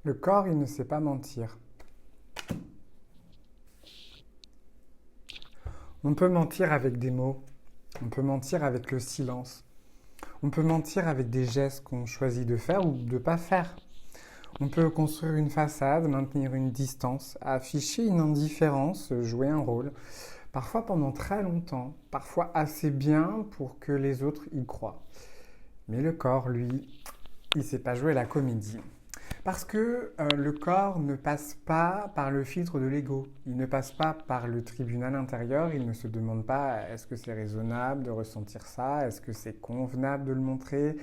Le corps, il ne sait pas mentir. On peut mentir avec des mots, on peut mentir avec le silence, on peut mentir avec des gestes qu'on choisit de faire ou de ne pas faire. On peut construire une façade, maintenir une distance, afficher une indifférence, jouer un rôle, parfois pendant très longtemps, parfois assez bien pour que les autres y croient. Mais le corps, lui, il ne sait pas jouer la comédie. Parce que le corps ne passe pas par le filtre de l'ego, il ne passe pas par le tribunal intérieur, il ne se demande pas est-ce que c'est raisonnable de ressentir ça, est-ce que c'est convenable de le montrer,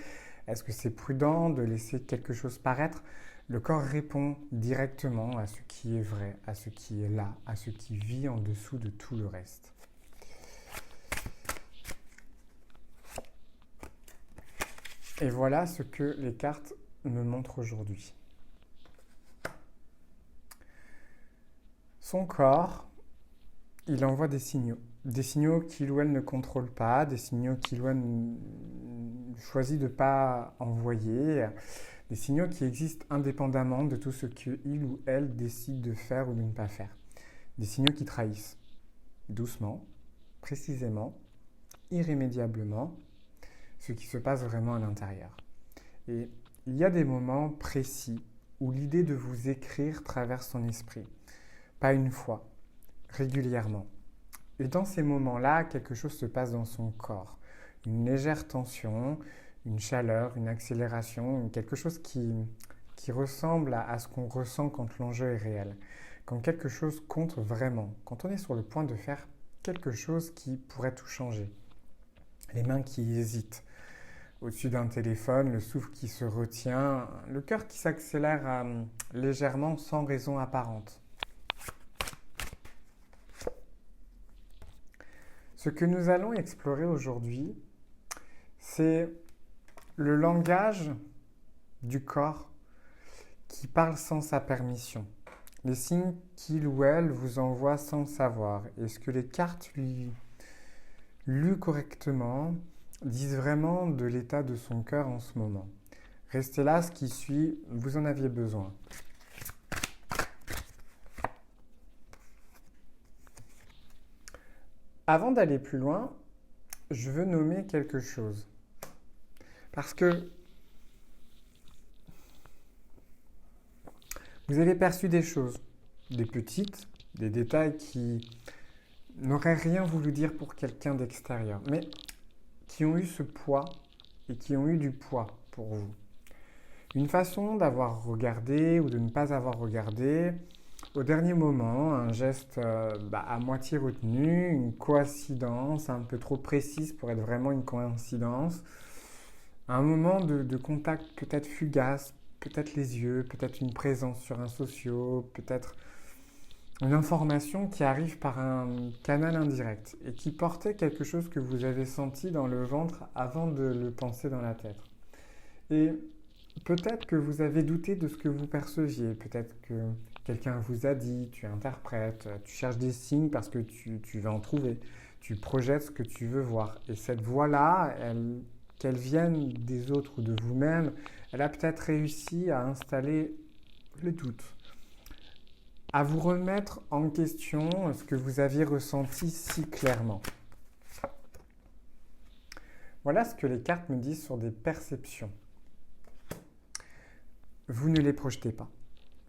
est-ce que c'est prudent de laisser quelque chose paraître. Le corps répond directement à ce qui est vrai, à ce qui est là, à ce qui vit en dessous de tout le reste. Et voilà ce que les cartes me montrent aujourd'hui. Son corps, il envoie des signaux qu'il ou elle ne contrôle pas, des signaux qu'il ou elle choisit de ne pas envoyer, des signaux qui existent indépendamment de tout ce qu'il ou elle décide de faire ou de ne pas faire. Des signaux qui trahissent, doucement, précisément, irrémédiablement, ce qui se passe vraiment à l'intérieur. Et il y a des moments précis où l'idée de vous écrire traverse son esprit. Pas une fois, régulièrement. Et dans ces moments-là, quelque chose se passe dans son corps. Une légère tension, une chaleur, une accélération, quelque chose qui ressemble à ce qu'on ressent quand l'enjeu est réel. Quand quelque chose compte vraiment, quand on est sur le point de faire quelque chose qui pourrait tout changer. Les mains qui hésitent. Au-dessus d'un téléphone, le souffle qui se retient, le cœur qui s'accélère légèrement sans raison apparente. Ce que nous allons explorer aujourd'hui, c'est le langage du corps qui parle sans sa permission. Les signes qu'il ou elle vous envoie sans le savoir. Et ce que les cartes lues correctement disent vraiment de l'état de son cœur en ce moment. Restez là, ce qui suit, vous en aviez besoin. Avant d'aller plus loin, je veux nommer quelque chose. Parce que vous avez perçu des choses, des petites, des détails qui n'auraient rien voulu dire pour quelqu'un d'extérieur, mais qui ont eu ce poids et qui ont eu du poids pour vous. Une façon d'avoir regardé ou de ne pas avoir regardé, au dernier moment, un geste à moitié retenu, une coïncidence un peu trop précise pour être vraiment une coïncidence, un moment de contact peut-être fugace, peut-être les yeux, peut-être une présence sur un socio, peut-être une information qui arrive par un canal indirect et qui portait quelque chose que vous avez senti dans le ventre avant de le penser dans la tête. Et peut-être que vous avez douté de ce que vous perceviez, peut-être que quelqu'un vous a dit, tu interprètes, tu cherches des signes parce que tu veux en trouver, tu projettes ce que tu veux voir. Et cette voix-là, qu'elle vienne des autres ou de vous-même, elle a peut-être réussi à installer le doute, à vous remettre en question ce que vous aviez ressenti si clairement. Voilà ce que les cartes me disent sur des perceptions. Vous ne les projetez pas.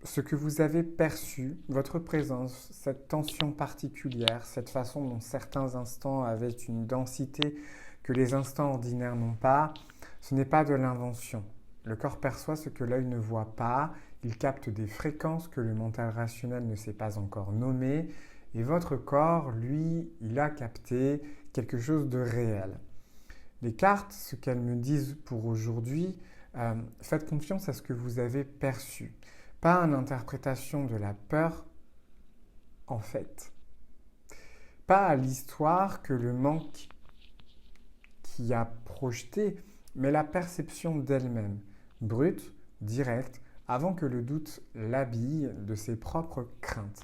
Ce que vous avez perçu, votre présence, cette tension particulière, cette façon dont certains instants avaient une densité que les instants ordinaires n'ont pas, ce n'est pas de l'invention. Le corps perçoit ce que l'œil ne voit pas, il capte des fréquences que le mental rationnel ne sait pas encore nommer, et votre corps, lui, il a capté quelque chose de réel. Les cartes, ce qu'elles me disent pour aujourd'hui, faites confiance à ce que vous avez perçu, pas à l'interprétation de la peur en fait, pas à l'histoire que le manque qui a projeté, mais la perception d'elle-même, brute, directe, avant que le doute l'habille de ses propres craintes.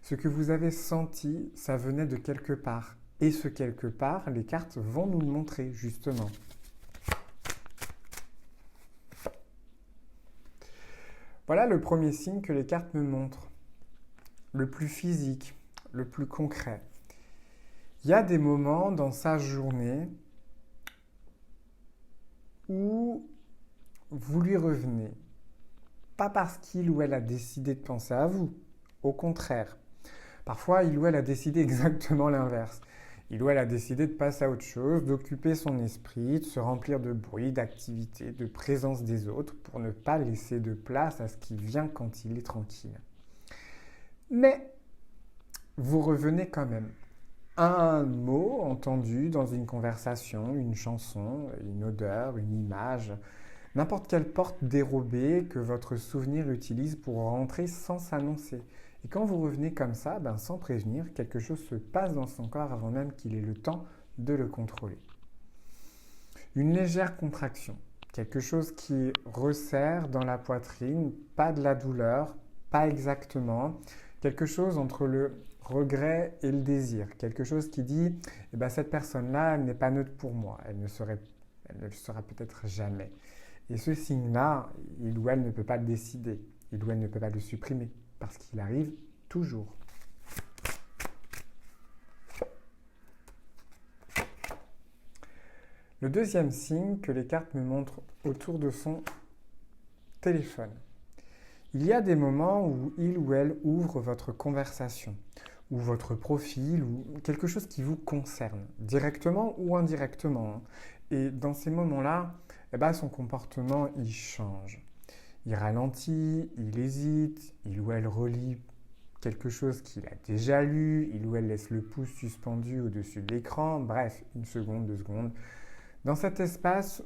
Ce que vous avez senti, ça venait de quelque part. Et ce quelque part, les cartes vont nous le montrer, justement. Voilà le premier signe que les cartes me montrent, le plus physique, le plus concret. Il y a des moments dans sa journée où vous lui revenez. Pas parce qu'il ou elle a décidé de penser à vous, au contraire. Parfois, il ou elle a décidé exactement l'inverse. Il ou elle a décidé de passer à autre chose, d'occuper son esprit, de se remplir de bruit, d'activité, de présence des autres pour ne pas laisser de place à ce qui vient quand il est tranquille. Mais vous revenez quand même. Un mot entendu dans une conversation, une chanson, une odeur, une image, n'importe quelle porte dérobée que votre souvenir utilise pour rentrer sans s'annoncer. Et quand vous revenez comme ça, sans prévenir, quelque chose se passe dans son corps avant même qu'il ait le temps de le contrôler. Une légère contraction, quelque chose qui resserre dans la poitrine, pas de la douleur, pas exactement, quelque chose entre le regret et le désir, quelque chose qui dit cette personne-là, elle n'est pas neutre pour moi, elle ne le sera peut-être jamais. Et ce signe-là, il ou elle ne peut pas le décider, il ou elle ne peut pas le supprimer, parce qu'il arrive toujours. Le deuxième signe que les cartes me montrent autour de son téléphone. Il y a des moments où il ou elle ouvre votre conversation, ou votre profil, ou quelque chose qui vous concerne, directement ou indirectement. Et dans ces moments-là, son comportement, il change. Il ralentit, il hésite, il ou elle relit quelque chose qu'il a déjà lu, il ou elle laisse le pouce suspendu au-dessus de l'écran, bref, 1 seconde, 2 secondes. Dans cet espace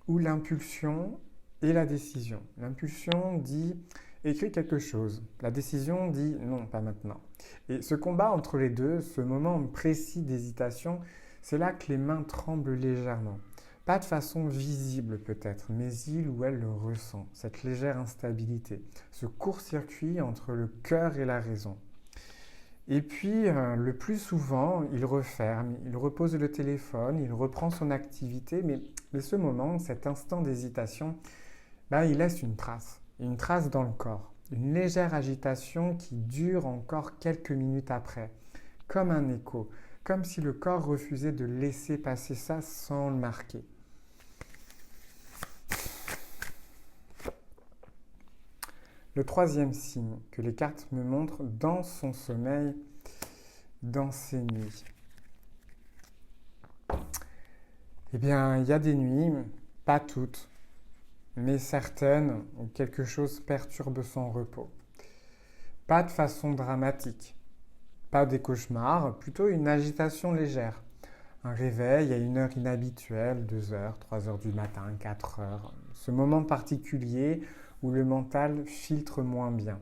où l'impulsion et la décision. L'impulsion dit écris quelque chose. La décision dit non, pas maintenant. Et ce combat entre les deux, ce moment précis d'hésitation, c'est là que les mains tremblent légèrement. Pas de façon visible peut-être, mais il ou elle le ressent, cette légère instabilité, ce court-circuit entre le cœur et la raison. Et puis, le plus souvent, il referme, il repose le téléphone, il reprend son activité, mais ce moment, cet instant d'hésitation, il laisse une trace dans le corps, une légère agitation qui dure encore quelques minutes après, comme un écho, comme si le corps refusait de laisser passer ça sans le marquer. Le troisième signe que les cartes me montrent dans son sommeil, dans ses nuits. Il y a des nuits, pas toutes, mais certaines où quelque chose perturbe son repos. Pas de façon dramatique, pas des cauchemars, plutôt une agitation légère. Un réveil à une heure inhabituelle, 2 heures, 3 heures du matin, 4 heures. Ce moment particulier où le mental filtre moins bien,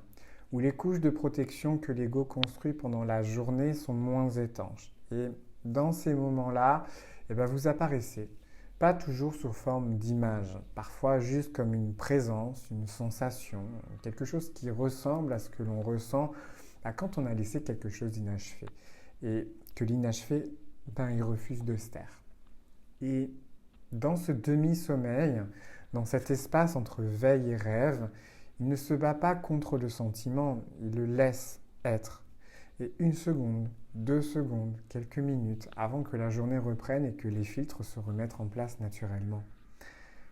où les couches de protection que l'ego construit pendant la journée sont moins étanches. Et dans ces moments-là, vous apparaissez, pas toujours sous forme d'image, parfois juste comme une présence, une sensation, quelque chose qui ressemble à ce que l'on ressent quand on a laissé quelque chose d'inachevé. Et que l'inachevé, il refuse de se taire. Et dans ce demi-sommeil, dans cet espace entre veille et rêve, il ne se bat pas contre le sentiment, il le laisse être. Et 1 seconde, 2 secondes, quelques minutes avant que la journée reprenne et que les filtres se remettent en place naturellement.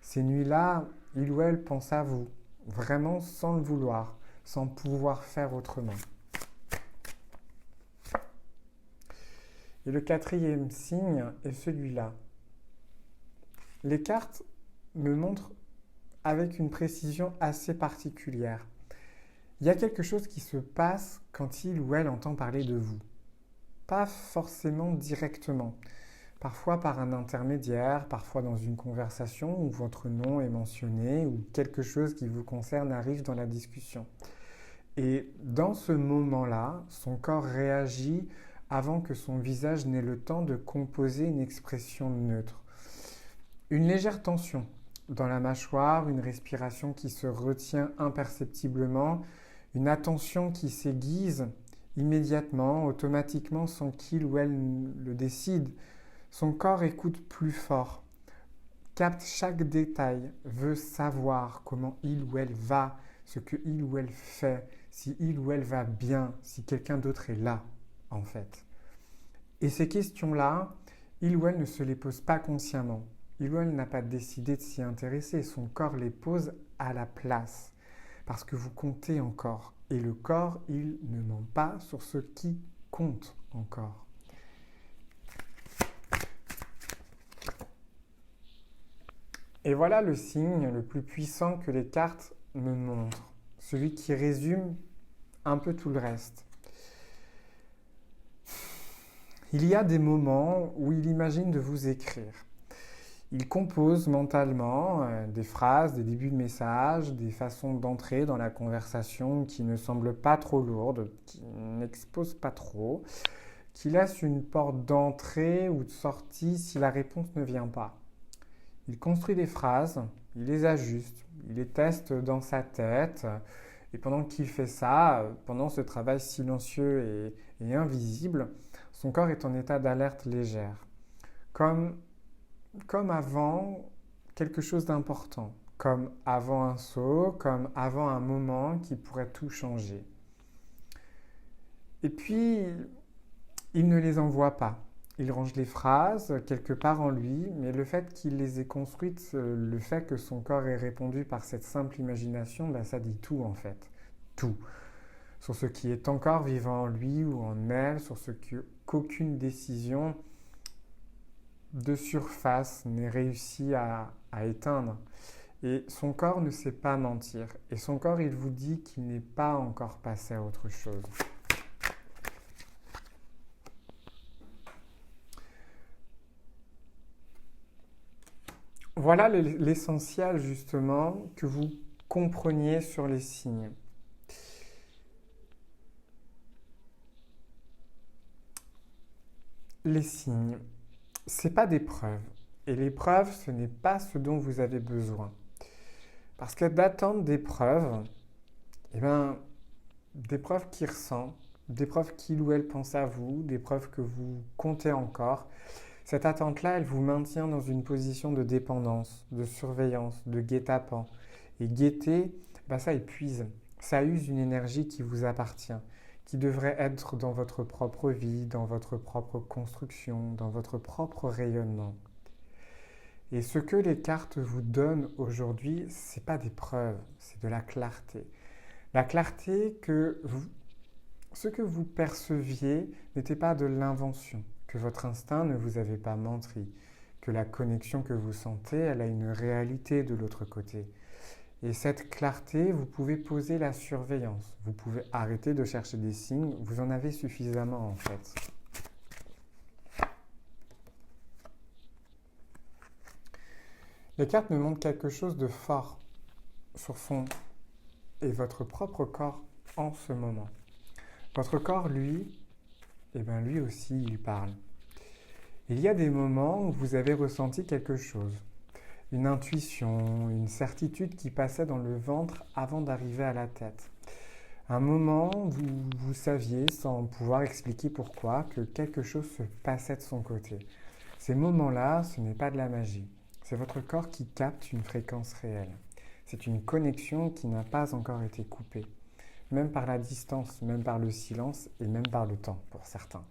Ces nuits-là, il ou elle pense à vous, vraiment sans le vouloir, sans pouvoir faire autrement. Et le 4e signe est celui-là. Les cartes me montrent avec une précision assez particulière. Il y a quelque chose qui se passe quand il ou elle entend parler de vous. Pas forcément directement. Parfois par un intermédiaire, parfois dans une conversation où votre nom est mentionné ou quelque chose qui vous concerne arrive dans la discussion. Et dans ce moment-là, son corps réagit avant que son visage n'ait le temps de composer une expression neutre. Une légère tension dans la mâchoire, une respiration qui se retient imperceptiblement, une attention qui s'aiguise immédiatement, automatiquement, sans qu'il ou elle le décide. Son corps écoute plus fort, capte chaque détail, veut savoir comment il ou elle va, ce que il ou elle fait, si il ou elle va bien, si quelqu'un d'autre est là, en fait. Et ces questions-là, il ou elle ne se les pose pas consciemment. Il ou elle n'a pas décidé de s'y intéresser. Son corps les pose à la place. Parce que vous comptez encore. Et le corps, il ne ment pas sur ce qui compte encore. Et voilà le signe le plus puissant que les cartes me montrent. Celui qui résume un peu tout le reste. Il y a des moments où il imagine de vous écrire. Il compose mentalement des phrases, des débuts de messages, des façons d'entrer dans la conversation qui ne semblent pas trop lourdes, qui n'exposent pas trop, qui laissent une porte d'entrée ou de sortie si la réponse ne vient pas. Il construit des phrases, il les ajuste, il les teste dans sa tête. Et pendant qu'il fait ça, pendant ce travail silencieux et invisible, son corps est en état d'alerte légère. Comme avant quelque chose d'important, comme avant un saut, comme avant un moment qui pourrait tout changer. Et puis, il ne les envoie pas. Il range les phrases quelque part en lui, mais le fait qu'il les ait construites, le fait que son corps ait répondu par cette simple imagination, ça dit tout en fait. Tout. Sur ce qui est encore vivant en lui ou en elle, sur ce qu'aucune décision de surface n'est réussi à éteindre. Et son corps ne sait pas mentir. Et son corps, il vous dit qu'il n'est pas encore passé à autre chose. Voilà l'essentiel, justement, que vous compreniez sur les signes. Les signes, ce n'est pas des preuves. Et les preuves, ce n'est pas ce dont vous avez besoin. Parce que d'attendre des preuves, des preuves qui ressent, des preuves qu'il ou elle pense à vous, des preuves que vous comptez encore, cette attente-là, elle vous maintient dans une position de dépendance, de surveillance, de guet-apens. Et guetter, ça épuise, ça use une énergie qui vous appartient, qui devrait être dans votre propre vie, dans votre propre construction, dans votre propre rayonnement. Et ce que les cartes vous donnent aujourd'hui, ce n'est pas des preuves, c'est de la clarté. La clarté que ce que vous perceviez n'était pas de l'invention, que votre instinct ne vous avait pas menti, que la connexion que vous sentez, elle a une réalité de l'autre côté. Et cette clarté, vous pouvez poser la surveillance. Vous pouvez arrêter de chercher des signes, vous en avez suffisamment en fait. Les cartes me montrent quelque chose de fort sur fond et votre propre corps en ce moment. Votre corps, lui, lui aussi, il parle. Il y a des moments où vous avez ressenti quelque chose, une intuition, une certitude qui passait dans le ventre avant d'arriver à la tête. Un moment où vous saviez, sans pouvoir expliquer pourquoi, que quelque chose se passait de son côté. Ces moments-là, ce n'est pas de la magie. C'est votre corps qui capte une fréquence réelle. C'est une connexion qui n'a pas encore été coupée, même par la distance, même par le silence et même par le temps pour certains.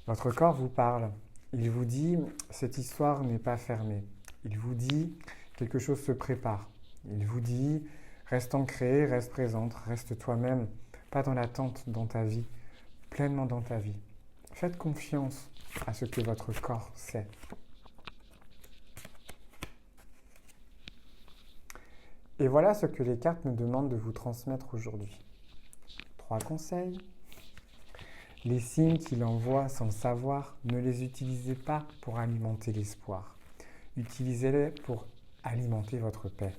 Votre corps vous parle. Il vous dit « cette histoire n'est pas fermée ». Il vous dit « quelque chose se prépare ». Il vous dit « reste ancré, reste présente, reste toi-même, pas dans l'attente dans ta vie, pleinement dans ta vie ». Faites confiance à ce que votre corps sait. Et voilà ce que les cartes me demandent de vous transmettre aujourd'hui. 3 conseils. Les signes qu'il envoie sans le savoir, ne les utilisez pas pour alimenter l'espoir. Utilisez-les pour alimenter votre paix.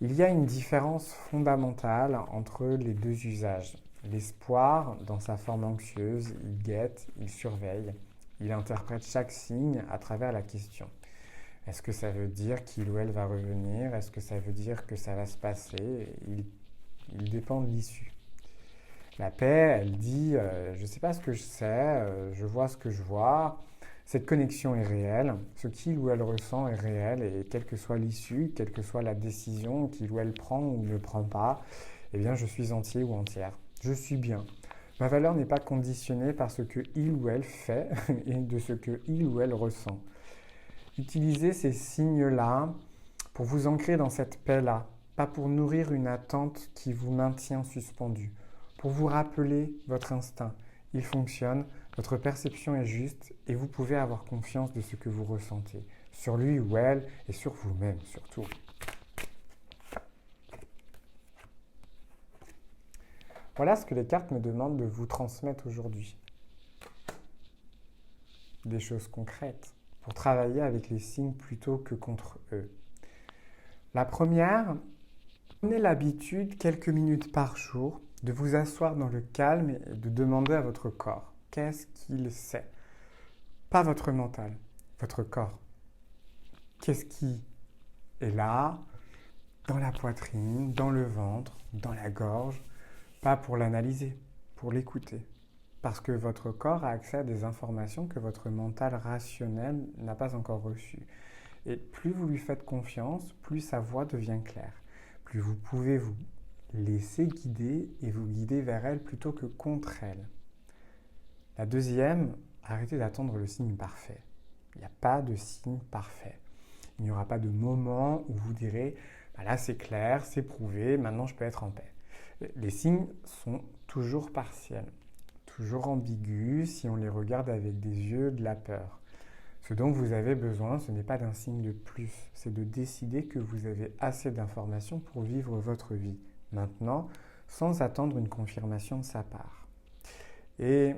Il y a une différence fondamentale entre les deux usages. L'espoir, dans sa forme anxieuse, il guette, il surveille, il interprète chaque signe à travers la question. Est-ce que ça veut dire qu'il ou elle va revenir? Est-ce que ça veut dire que ça va se passer? Il dépend de l'issue. La paix, elle dit je ne sais pas ce que je sais, je vois ce que je vois. Cette connexion est réelle, ce qu'il ou elle ressent est réel et quelle que soit l'issue, quelle que soit la décision qu'il ou elle prend ou ne prend pas, eh bien je suis entier ou entière. Je suis bien. Ma valeur n'est pas conditionnée par ce que il ou elle fait et de ce que il ou elle ressent. Utilisez ces signes-là pour vous ancrer dans cette paix-là, pas pour nourrir une attente qui vous maintient suspendu, pour vous rappeler votre instinct. Il fonctionne, votre perception est juste et vous pouvez avoir confiance de ce que vous ressentez, sur lui ou elle et sur vous-même surtout. Voilà ce que les cartes me demandent de vous transmettre aujourd'hui. Des choses concrètes pour travailler avec les signes plutôt que contre eux. La première, prenez l'habitude, quelques minutes par jour, de vous asseoir dans le calme et de demander à votre corps qu'est-ce qu'il sait. Pas votre mental, votre corps. Qu'est-ce qui est là, dans la poitrine, dans le ventre, dans la gorge, pas pour l'analyser, pour l'écouter. Parce que votre corps a accès à des informations que votre mental rationnel n'a pas encore reçues. Et plus vous lui faites confiance, plus sa voix devient claire. Plus vous pouvez vous laisser guider et vous guider vers elle plutôt que contre elle. La deuxième, arrêtez d'attendre le signe parfait. Il n'y a pas de signe parfait. Il n'y aura pas de moment où vous direz bah là c'est clair, c'est prouvé, maintenant je peux être en paix. Les signes sont toujours partiels, toujours ambigus si on les regarde avec des yeux de la peur. Ce dont vous avez besoin, ce n'est pas d'un signe de plus, c'est de décider que vous avez assez d'informations pour vivre votre vie, maintenant, sans attendre une confirmation de sa part. Et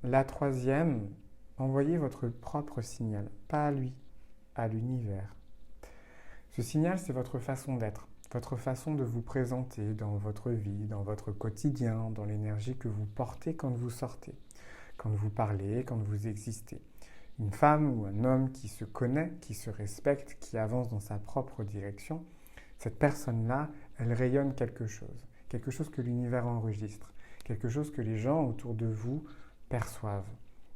la troisième, envoyez votre propre signal, pas à lui, à l'univers. Ce signal, c'est votre façon d'être, votre façon de vous présenter dans votre vie, dans votre quotidien, dans l'énergie que vous portez quand vous sortez, quand vous parlez, quand vous existez. Une femme ou un homme qui se connaît, qui se respecte, qui avance dans sa propre direction, cette personne-là, elle rayonne quelque chose que l'univers enregistre, quelque chose que les gens autour de vous perçoivent,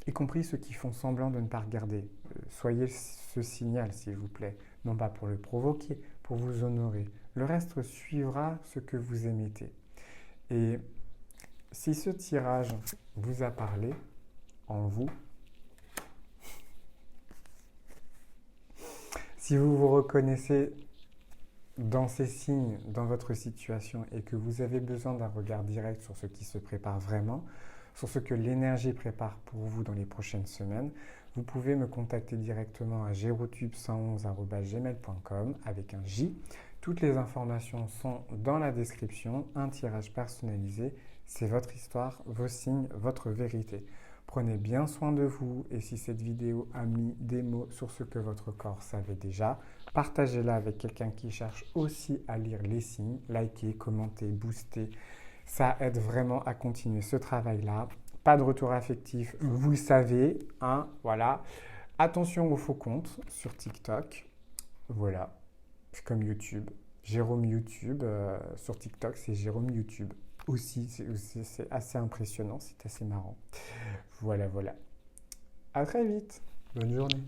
y compris ceux qui font semblant de ne pas regarder. Soyez ce signal, s'il vous plaît, non pas pour le provoquer, pour vous honorer. Le reste suivra ce que vous émettez. Et si ce tirage vous a parlé, en vous, si vous vous reconnaissez dans ces signes, dans votre situation, et que vous avez besoin d'un regard direct sur ce qui se prépare vraiment, sur ce que l'énergie prépare pour vous dans les prochaines semaines, vous pouvez me contacter directement à gerotube111@gmail.com avec un J. Toutes les informations sont dans la description, un tirage personnalisé, c'est votre histoire, vos signes, votre vérité. Prenez bien soin de vous et si cette vidéo a mis des mots sur ce que votre corps savait déjà, partagez-la avec quelqu'un qui cherche aussi à lire les signes, likez, commentez, boostez. Ça aide vraiment à continuer ce travail-là. Pas de retour affectif, vous le savez, hein, voilà. Attention aux faux comptes sur TikTok, voilà, c'est comme YouTube. Jérôme YouTube, sur TikTok, c'est Jérôme YouTube. Aussi, c'est assez impressionnant, c'est assez marrant. Voilà, voilà. À très vite. Bonne journée.